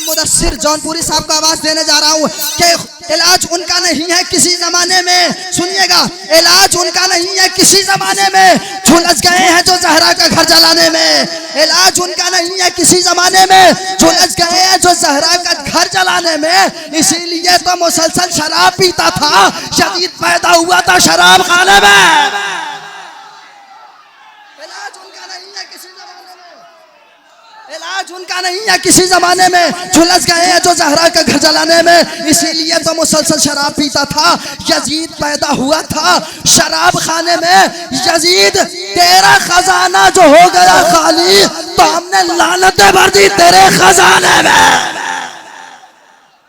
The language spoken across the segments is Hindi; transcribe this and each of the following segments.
मुदस्सिर जौनपुरी साहब को आवाज देने जा रहा हूँ कि इलाज उनका नहीं है किसी जमाने में, सुनिएगा, इलाज उनका नहीं है किसी जमाने में, झुलस गए हैं जो जहरा का घर जलाने में। इलाज उनका नहीं है किसी जमाने में, झुलस गए हैं जो जहरा का घर जलाने में। इसीलिए तो मुसलसल शराब पीता था, शदीद पैदा हुआ था शराब खाने में। इलाज उनका नहीं है किसी जमाने में, झुलस गए हैं जो जहरा का घर जलाने में। इसीलिए तो मुसलसल शराब पीता था, यजीद पैदा हुआ था शराब खाने में। यजीद तेरा खजाना जो हो गया खाली, तो हमने लानतें भर दी तेरे खजाने में।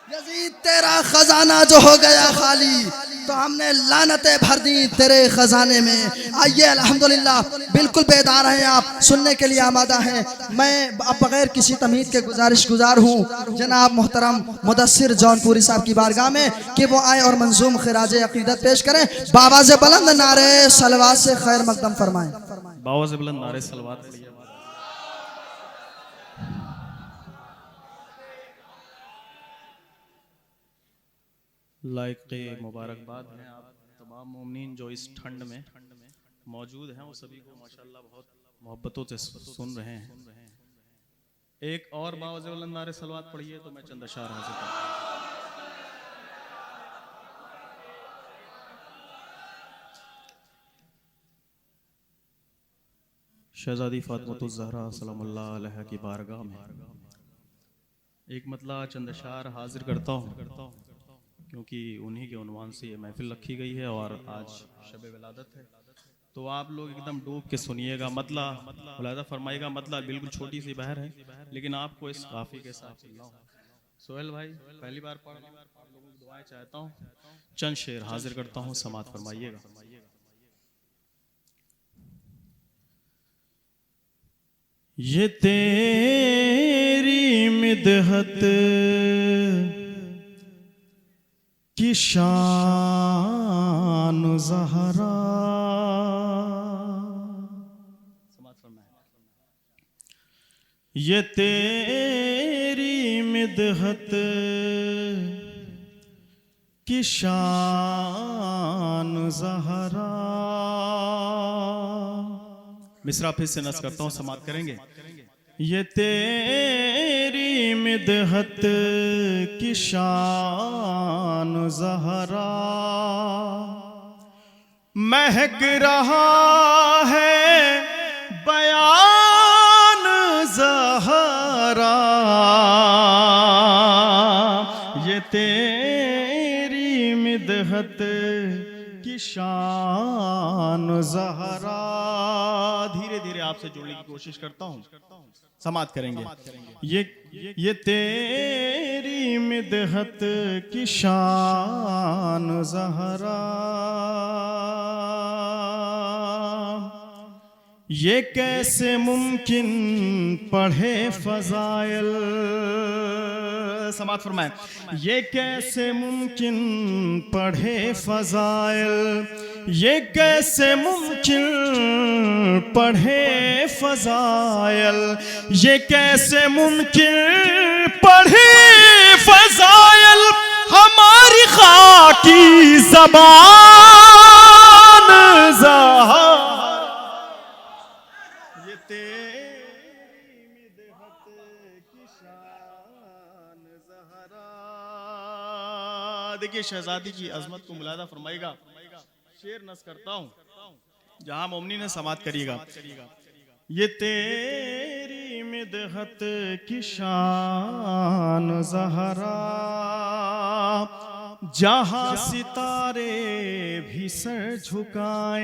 यजीद तेरा खजाना जो हो गया खाली, तो हमने लानतें भर दी तेरे खजाने में। आइए अल्हम्दुलिल्लाह, बिल्कुल बेदार हैं आप, सुनने के लिए आमादा हैं। मैं अब बगैर किसी तमीद के गुजार हूँ जनाब मोहतरम मुदस्सिर जौनपुरी साहब की बारगाह में कि वो आए और मंजूम खिराज अकीदत पेश करें। बाबा से बुलंद नारे सलवात से खैर मकदम फरमाएं। बाबा से बुलंद नारे सलवात। लायक़े मुबारकबाद हैं आप तमाम मोमिनीन जो इस ठंड में मौजूद हैं, वो सभी को माशाअल्लाह बहुत मोहब्बतों से सुन रहे हैं। एक और बाबा से बुलंद नारे सलवात पढ़िए तो मैं चंद अशार हाजिर करूं। शहज़ादी फ़ातिमतुज़ ज़हरा सलामुल्लाह अलैहा की बारगाह में एक मतला चंद अशार हाजिर करता हूँ, क्योंकि उन्हीं के उन्वान से ये महफिल रखी गई है और आज शब विलादत है। तो आप लोग एकदम डूब के सुनिएगा। मतला मुलाहिज़ा फरमाइएगा। मतला बिल्कुल छोटी सी बहर है, लेकिन आपको इस काफ़ी के साथ चलना हो। सोहेल भाई पहली बार पढ़ रहा हूं, आप लोगों की दुआएं चाहता हूँ। चंद शेर हाजिर करता हूँ, समात फरमाइएगा। ये तेरी मिदहत की शान ज़हरा, ये तेरी मिदहत की शान ज़हरा। मिसरा फिर से नस करता हूँ, समात करेंगे। ये तेरी मिदहत की शान ज़हरा, महक रहा है बयान ज़हरा। ये तेरी मिदहत की शान ज़हरा। धीरे धीरे आपसे जुड़ने की कोशिश करता हूँ, समात करेंगे। ये तेरी मिदहत की शान ज़हरा, ये कैसे मुमकिन पढ़े फजाइल। समात फरमाएं। ये कैसे मुमकिन पढ़े फजाइल, ये कैसे मुमकिन पढ़े फजाइल, ये कैसे मुमकिन पढ़े फजाइल। हमारी खाकी ज़बान ज़हरा, ये तेरी मिदहत की शान ज़हरा। देखिए शहजादी की अजमत को मुलाहिज़ा फरमाइएगा। शेर नस करता हूँ, जहां मोमनी ने समात करिएगा। ये तेरी मिदहत की शान ज़हरा, जहां सितारे भी सर झुकाएं।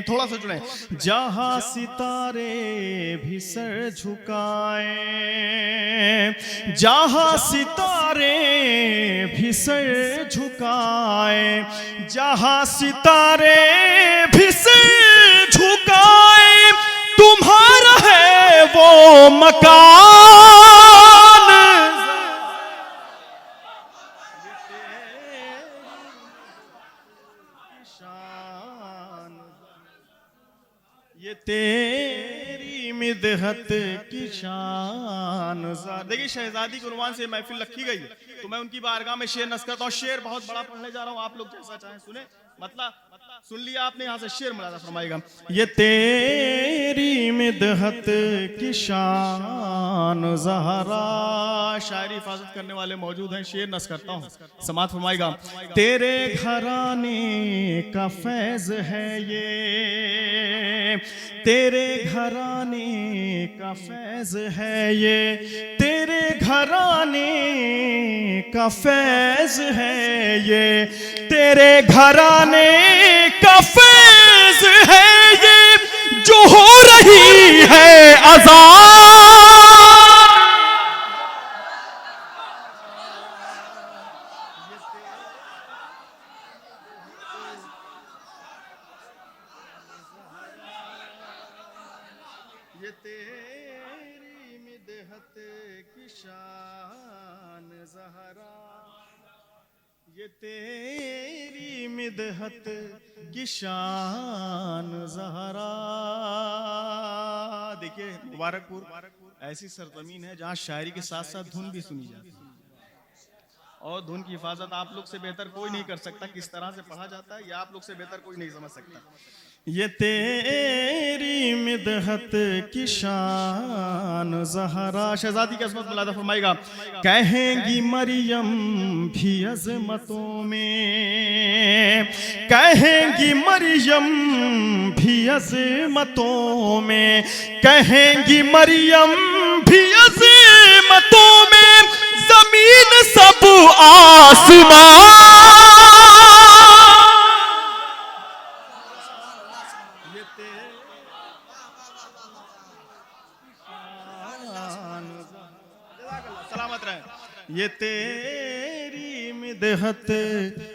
थोड़ा सा जुड़े। जहां सितारे भी सर झुकाएं, जहां सितारे भी सर झुकाएं, जहां सितारे भी सर झुकाएं, तुम्हारा है वो मकान। ये तेरी मिदहत मिदहत की शान। देखिए शहजादी के उन्वान से महफिल रखी गई, तो मैं उनकी बारगाह में शेर नस्ल करता हूँ। शेर बहुत बड़ा पढ़ने जा रहा हूँ, आप लोग जैसा चाहें सुने। मतलब सुन लिया आपने, यहाँ से शेर मुलाजा फरमाएगा। ये तेरी मिदहत की शान ज़हरा। शायरी हिफाजत करने वाले मौजूद हैं, शेर नस्ल करता हूँ, समात फरमाएगा। तेरे घराने का फैज़ है ये, तेरे घराने का फैज़ है ये, तेरे घराने का फैज़ है ये, तेरे घराने का फैज़ है ये, जो हो रही है अज़ान। ये तेरी मिदहत की शान ज़हरा, ये तेरी मिदहत की शान ज़हरा। देखिए मुबारकपुर ऐसी सरजमीन है जहाँ शायरी के साथ साथ धुन भी सुनी जाती है, और धुन की हिफाजत आप लोग से बेहतर कोई नहीं कर सकता। किस तरह से पढ़ा जाता है ये आप लोग से बेहतर कोई नहीं समझ सकता। ये तेरी मिदहत की शान ज़हरा। शहजादी की अज़मत मुलादा फरमाएगा। कहेंगी मरियम भी अज़मतों में, कहेंगी मरियम भी अज़मतों में, कहेंगी मरियम भी अज़मतों में, ज़मीन सब आसमान। सलामत रहे। ये तेरी मिदहत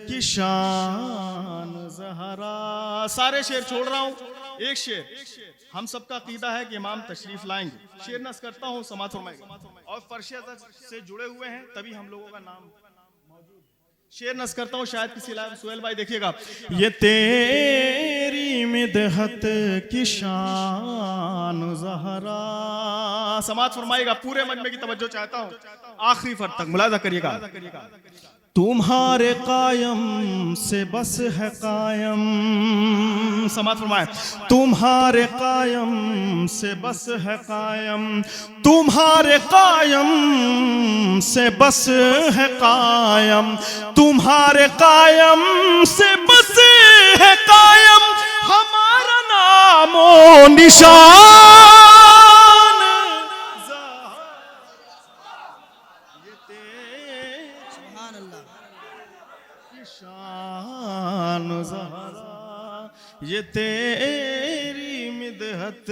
की शान ज़हरा। सारे शेर छोड़ रहा हूँ, एक शेर हम सबका अकीदा है कि इमाम तशरीफ लाएंगे। शेर नस करता हूँ, समात फरमाएगा, और फर्श से जुड़े हुए हैं तभी हम लोगों का नाम मौजूद। शेर नस करता हूँ, शायद किसी लायक सुहेल भाई देखिएगा। ये तेरी मिदहत की शान ज़हरा। समात फरमाएगा, पूरे मजमे की तवज्जो चाहता हूँ, आखिरी फर्द तक मुलाजा करिएगा। तुम्हारे कायम से बस है कायम। समात फरमाए। तुम्हारे कायम से बस है कायम, तुम्हारे कायम से बस है कायम, तुम्हारे कायम से बस है कायम, हमारा नामो निशान। ये तेरी मिदहत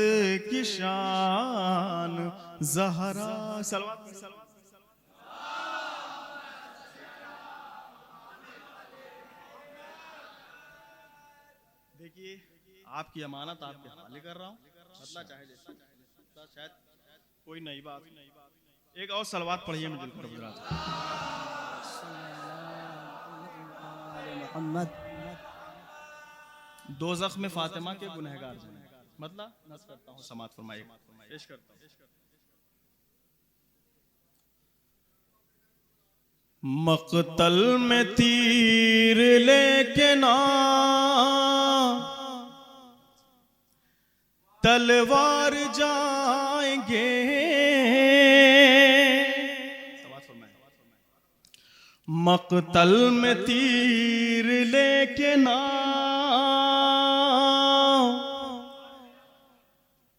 की शान ज़हरा। सलवात देखिए, आपकी अमानत आपके हवाले कर रहा हूँ, मतलब चाहे जैसा शायद कोई नई बात। एक और सलवात पढ़िए मुझे दोज़ख में फातिमा के गुनहगार बने। मतलब नस करता हूँ, समात फरमाइए, पेश करता हूँ। मक़तल में तीर लेके ना तलवार जाएंगे, मक़तल में तीर लेके ना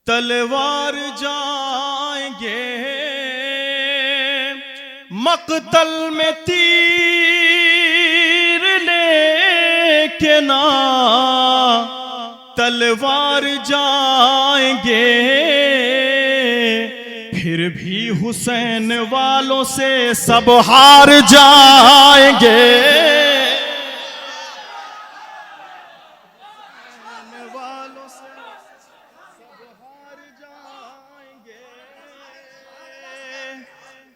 तलवार जाएंगे, मक़तल में तीर लेके ना तलवार जाएंगे, फिर भी हुसैन वालों से सब हार जाएंगे।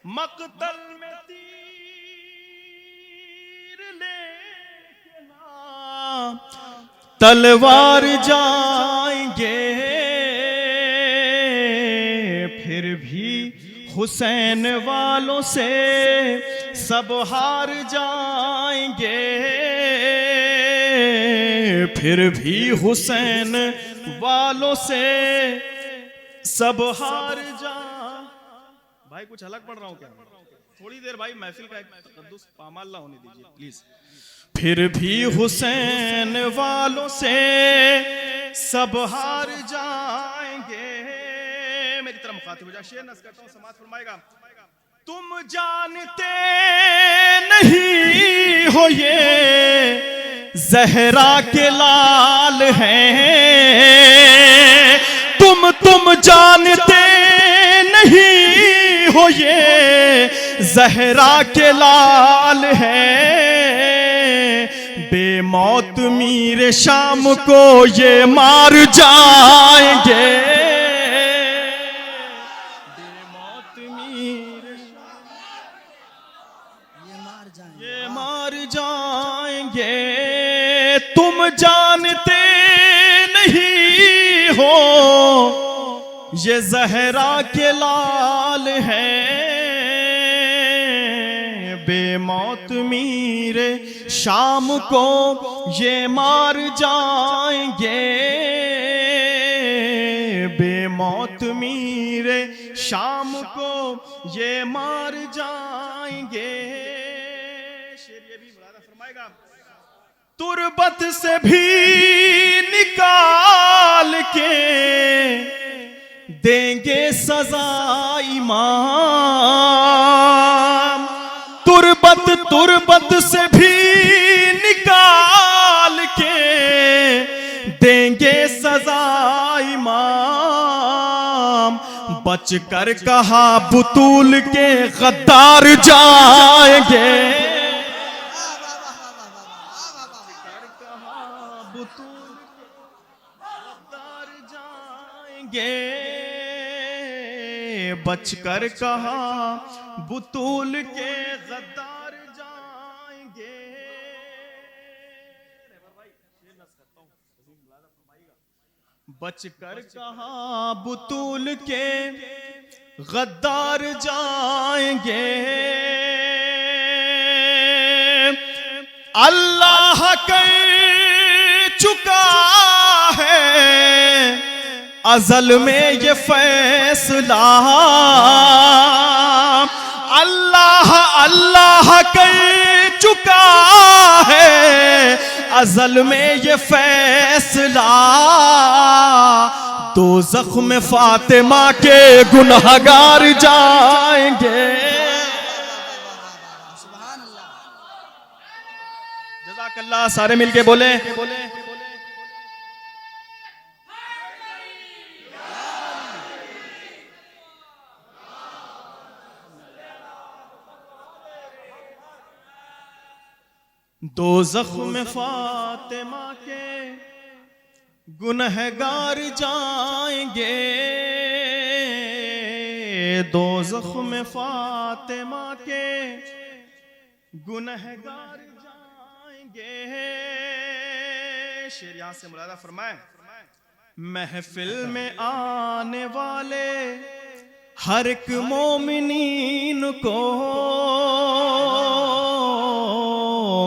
मक़तल में तीर लेके ना तलवार जाएंगे, हुसैन वालों से सब हार जाएंगे, फिर भी हुसैन वालों से सब हार जा। भाई कुछ अलग पढ़ रहा हूं क्या? थोड़ी देर भाई महफिल का एक तकद्दुस पामाल ना होने दीजिए प्लीज। फिर भी हुसैन वालों से सब हार जाएंगे। मेरी तरफ मुखातिब हो जा, शेर नज़ करता हूं, समाज फरमाएगा। तुम जानते नहीं हो ये ज़हरा के लाल हैं, तुम जानते नहीं हो ये ज़हरा के लाल हैं, बेमौत मीर शाम को ये मार जाएंगे, बेमौत मीर ये मार जाएंगे। तुम जानते नहीं हो ये ज़हरा के लाल हैं, बेमौत मीर शाम को ये मार जाएंगे, बेमौत मीर शाम को ये मार जाएंगे। शेर ये भी मुरादा फरमाएगा। तुरबत से भी निकाल के देंगे सजा इमाम, तुरबत से भी निकाल के देंगे सजा इमाम, बचकर कहा बुतूल के गद्दार जाएंगे, बचकर कहा बुतूल के गद्दार जाएंगे। बचकर कहा बुतूल के गद्दार जाएंगे, अल्लाह कर चुका है अज़ल में ये फैसला, अल्लाह कर चुका है अज़ल में ये फैसला, दोज़ख में फातिमा के गुनहगार जाएंगे। जज़ाकल्लाह, सारे मिलके बोले। दोज़ख में फातिमा के गुनहगार जाएंगे, दोज़ख में फातिमा के गुनहगार जाएंगे। शेर यहां से मुरादा फरमाए। महफिल में आने वाले हर एक मोमिनीन को,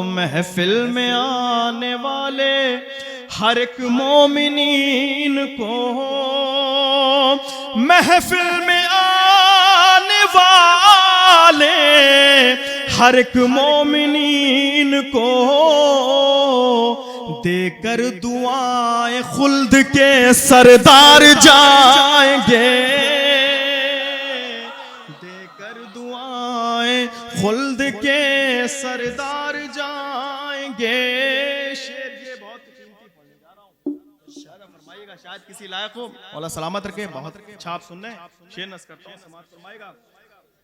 महफिल में आने वाले हर एक मोमिनीन को, महफिल में आने वाले हर एक मोमिनीन को देकर दुआएं खुल्द के सरदार जाएंगे, देकर दुआएं खुल्द के सरदार जाएंगे। शेर ये बहुत कीमती पढ़ने जा रहा हूं, शायद फरमाइएगा, शायद किसी लायक हो, मौला सलामत रखे। बहुत छाप सुनने, शेर नस करता हूं, समाज फरमाइएगा।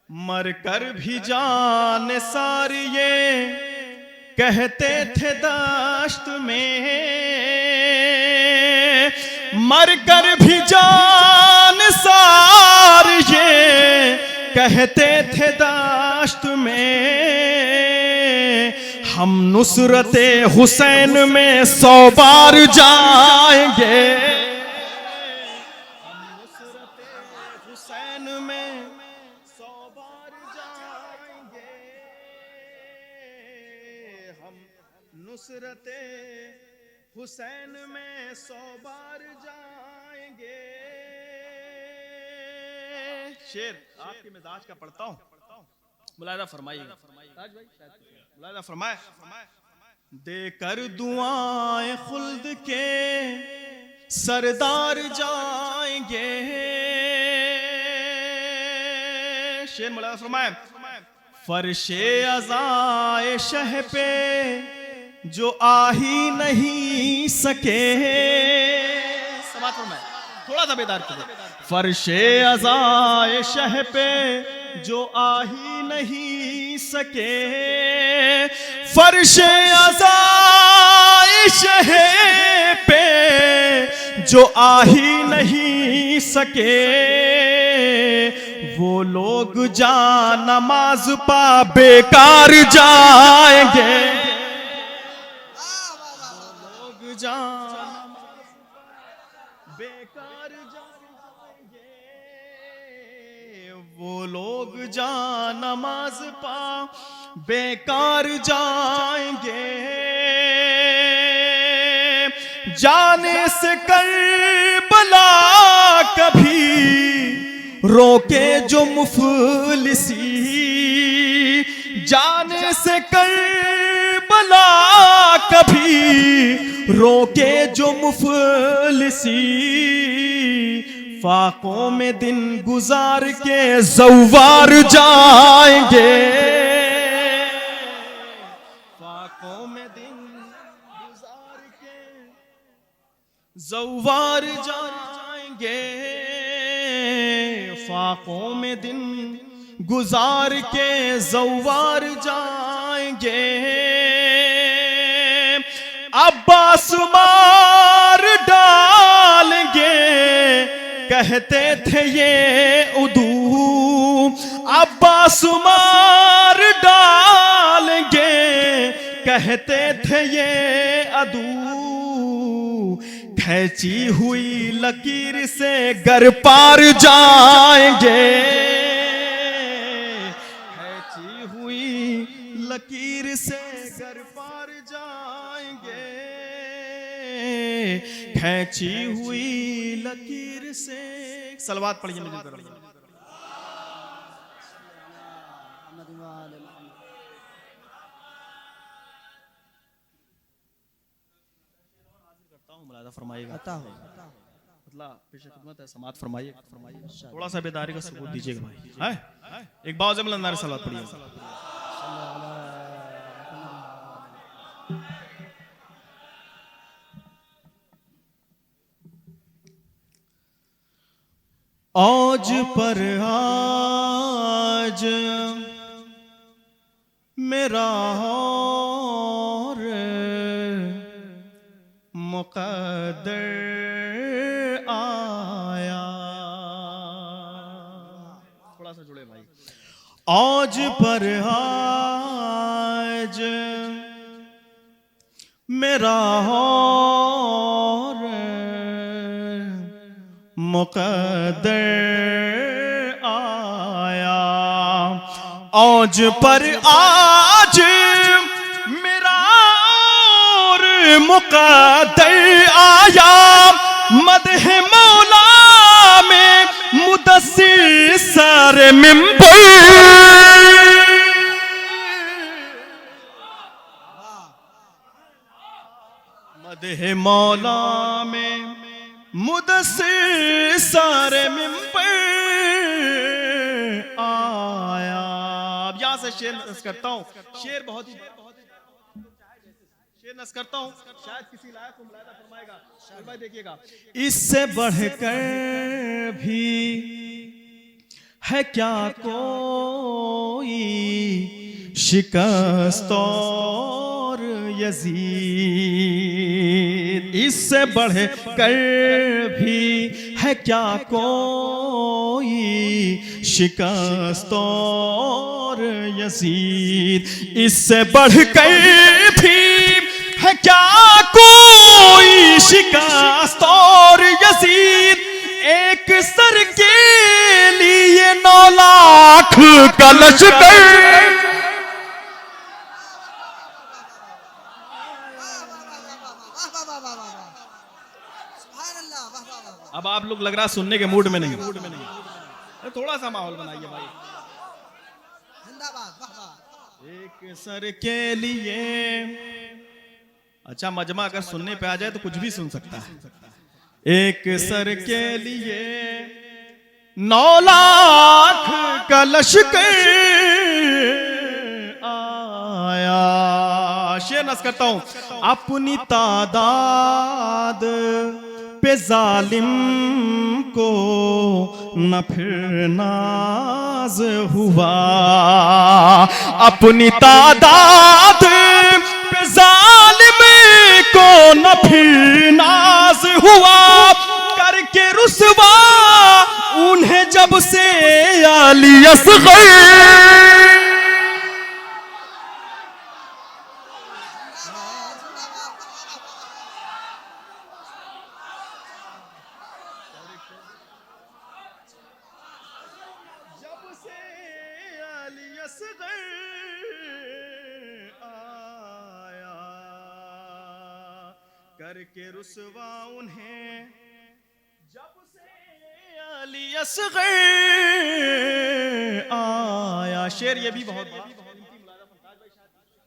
मर कर भी जान सारी ये कहते थे दश्त में, मर कर भी जान सार ये कहते थे दश्त में, हम नुसरते हुसैन में 100 बार जाएंगे, हम नुसरते हुसैन में जाएंगे हम, नुसरते हुसैन में 100 बार जाएंगे। शेर आपके मिजाज का पढ़ता हूं, मुलाहिजा फरमाइए। मुलाहिजा फरमाए। देकर दुआएं खुल्द के सरदार जाएंगे। शेर मुलाहिजा फरमाए। फर्शे अज़ाए शह पे जो आ ही नहीं सके। समात फरमाए, थोड़ा सा बेदार कीजिए। फर्शे अज़ाए शह पे जो आ ही नहीं सके, फर्शे अज़ाए शह पे जो आ ही नहीं सके, वो लोग जा नमाज पा बेकार जाएंगे। जा बेकार जाएंगे, वो लोग जा नमाज पा बेकार जाएंगे। जाने से करबला कभी रोके जो मुफलिसी, जाने से करबला कभी रोके जो मुफलिसी, फाकों में दिन गुजार के ज़ौवार जाएंगे। फाकों में दिन गुजार के ज़ौवार जाएंगे। फाकों में दिन गुजार के ज़ौवार जाएंगे। अब्बास मार डालेंगे कहते थे ये उदू, अब्बास मार डालेंगे कहते थे ये अदू, खींची हुई लकीर से गर पार जाएंगे। खींची हुई लकीर से गर पार जाएंगे। खींची हुई लकीर से। सलवात पढ़िए मुझे। मुलाहिजा फरमाइएगा। मतलब पेश खिदमत है, समात फरमाइए। थोड़ा सा बेदारी का सबूत दीजिएगा भाई। है एक बाव जमल अंदार सलात पढ़िए। आज पर आज मेरा और मुक़द्दर आया। थोड़ा सा जुड़े भाई। आज पर आज मेरा और मुक़द्दर आया। आज पर आज मेरा और मुक़द्दर आया। मदह मौला में मुदस्सिर सर मिंबर, मदह मौला में मुदस्सिर सारे मिंबर आया। अब यहां से शेर नस करता हूं। शेर बहुत ही शेर नस करता हूं, शायद किसी लायक को मुलाहिजा फरमाएगा। भाई देखिएगा। इससे बढ़कर भी है क्या कोई शिकस्त और यजीद, इससे बढ़ कर भी है क्या कोई शिकस्त और यजीद, इससे बढ़ कर भी है क्या कोई शिकस्त और यजीद। एक सर के लिए 9 लाख का लश्कर। अब आप लोग लग रहा सुनने के मूड में नहीं, थोड़ा सा माहौल बनाइए भाई। एक सर के लिए, अच्छा मजमा अगर सुनने पे आ जाए तो कुछ भी सुन सकता है। एक सर के लिए 9 लाख का लश्कर आया। शेर नस करता हूं। अपनी तादाद पे जालिम को न फिर नाज हुआ, अपनी तादाद पे जालिम को न फिर नाज हुआ, करके रुसवा उन्हें जब से आली असग़र। करके रुसवा उन्हें जब से अली असग़र आया। शेर ये भी बहुत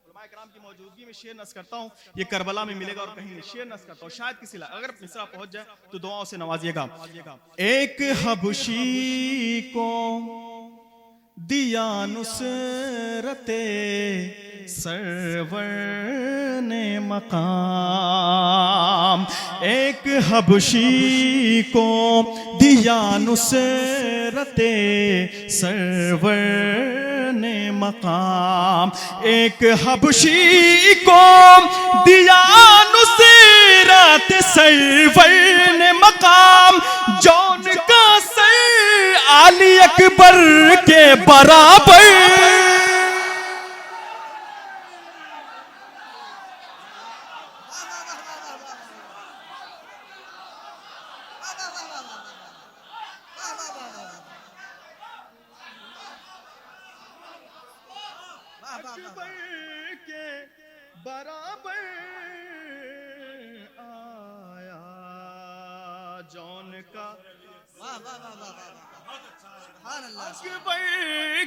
उलमा-ए-किराम की मौजूदगी में शेर नस करता हूँ। ये करबला में मिलेगा और कहीं नहीं। शेर नस करता हूँ, शायद किसी अगर मिसरा पहुंच जाए तो दुआओं से नवाजिएगा। एक हबशी को दिया नुसरते सरवर ने मकाम, एक हबशी को दिया नुसरते सरवर ने मकाम, एक हबशी को दिया नुसरत सरवर ने मकाम, जौन का सर आली अकबर के बराबर। अकबर के बराबर आया, जौन का अकबर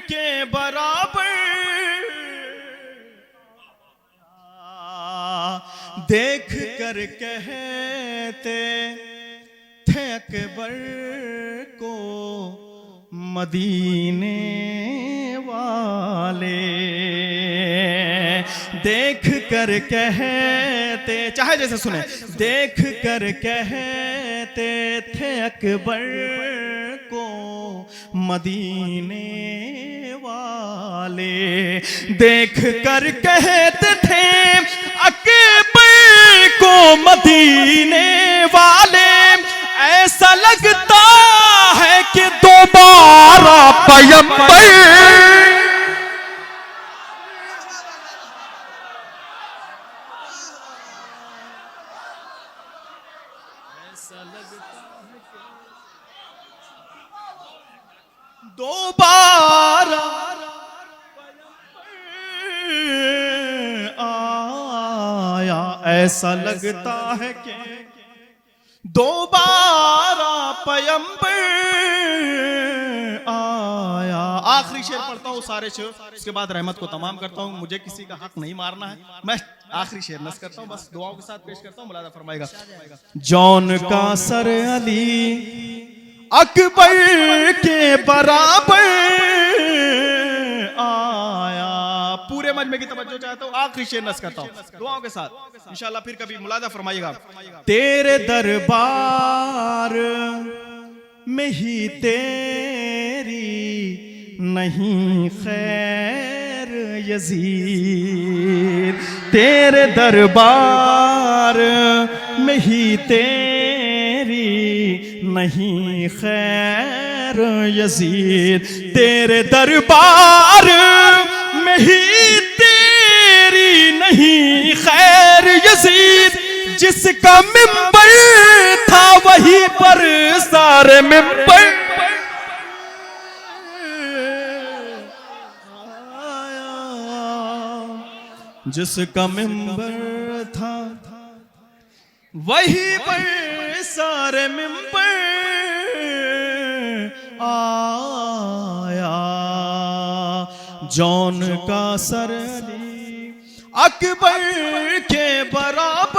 के बराबर देख कर कहते थे अकबर को मदीने वाले, देख कर कहते, चाहे जैसे सुने, देख कर कहते थे अकबर को मदीने वाले, देख कर कहते थे अकबर को मदीने वाले। ऐसा लगता है कि दोबारा पैगंबर, ऐसा लगता है कि दोबारा आया, ऐसा लगता है कि दोबारा पैगंबर आया। आखिरी शेर पढ़ता हूँ, सारे शेर, उसके बाद रहमत को तमाम करता हूँ। मुझे किसी का हक नहीं मारना है, मैं आखिरी शेर नस करता हूँ, बस दुआओं के साथ पेश करता हूँ, मुलादा फरमाएगा। जौन का सर अली अकबर के बराबर आया। पूरे मजमे की तवज्जो चाहता हूँ, आखिरी शेर नस करता हूँ दुआओं के साथ, इंशाल्लाह फिर कभी मुलादा फरमाइएगा। तेरे दरबार में ही तेरी नहीं खैर यजीद, तेरे दरबार में ही तेरी नहीं खैर यजीद, तेरे दरबार में ही तेरी नहीं खैर यजीद, जिसका मिंबर था वहीं पर सारे मिंबर। जिसका मिंबर था वही पर सारे मिंबर आया। जौन का सर अली अकबर के बराबर